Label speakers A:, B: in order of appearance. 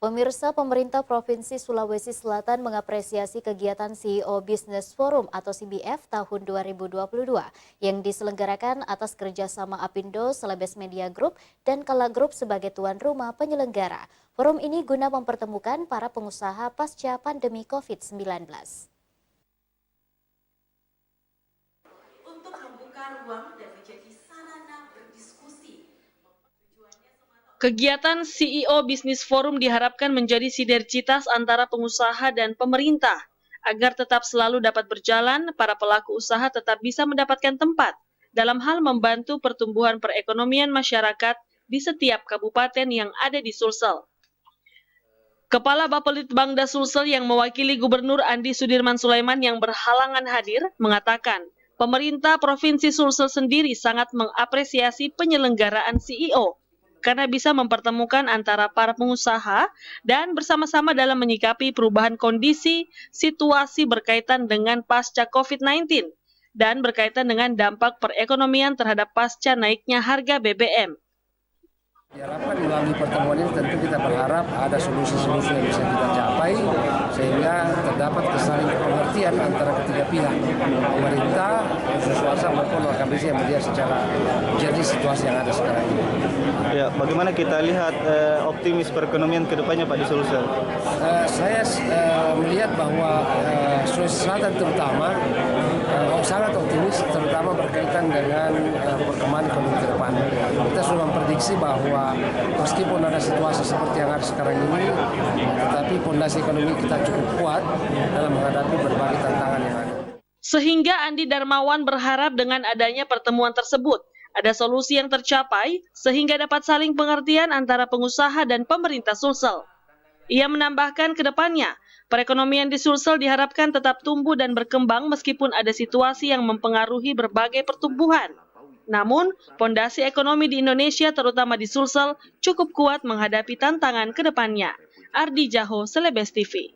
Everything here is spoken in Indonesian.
A: Pemirsa, pemerintah Provinsi Sulawesi Selatan mengapresiasi kegiatan CEO Business Forum atau CBF tahun 2022 yang diselenggarakan atas kerjasama Apindo, Celebes Media Group, dan Kala Group sebagai tuan rumah penyelenggara. Forum ini guna mempertemukan para pengusaha pasca pandemi COVID-19.
B: Untuk membuka ruang dan menjadi sarana berdiskusi. Kegiatan CEO Business Forum diharapkan menjadi sinergitas antara pengusaha dan pemerintah. Agar tetap selalu dapat berjalan, para pelaku usaha tetap bisa mendapatkan tempat dalam hal membantu pertumbuhan perekonomian masyarakat di setiap kabupaten yang ada di Sulsel. Kepala Bapelitbangda Sulsel yang mewakili Gubernur Andi Sudirman Sulaiman yang berhalangan hadir mengatakan, pemerintah Provinsi Sulsel sendiri sangat mengapresiasi penyelenggaraan CEO karena bisa mempertemukan antara para pengusaha dan bersama-sama dalam menyikapi perubahan kondisi situasi berkaitan dengan pasca COVID-19 dan berkaitan dengan dampak perekonomian terhadap pasca naiknya harga BBM.
C: Diharapkan melalui pertemuan ini tentu kita berharap ada solusi-solusi yang bisa kita capai sehingga terdapat kesaling pengertian antara ketiga pihak, pemerintah, swasta maupun organisasi yang melihat secara jernih situasi yang ada sekarang ini.
D: Ya, bagaimana kita lihat optimis perekonomian ke depannya Pak di Sulsel?
C: Saya melihat bahwa Sulawesi Selatan terutama sangat optimis, terutama berkaitan dengan perkembangan ekonomi ke depan. Kita sudah memprediksi bahwa meskipun ada situasi seperti yang ada sekarang ini, tetapi fondasi ekonomi kita cukup kuat dalam menghadapi berbagai tantangan yang ada.
B: Sehingga Andi Darmawan berharap dengan adanya pertemuan tersebut, ada solusi yang tercapai sehingga dapat saling pengertian antara pengusaha dan pemerintah Sulsel. Ia menambahkan ke depannya, perekonomian di Sulsel diharapkan tetap tumbuh dan berkembang meskipun ada situasi yang mempengaruhi berbagai pertumbuhan. Namun, fondasi ekonomi di Indonesia terutama di Sulsel cukup kuat menghadapi tantangan ke depannya. Ardi Jaho, Celebes TV.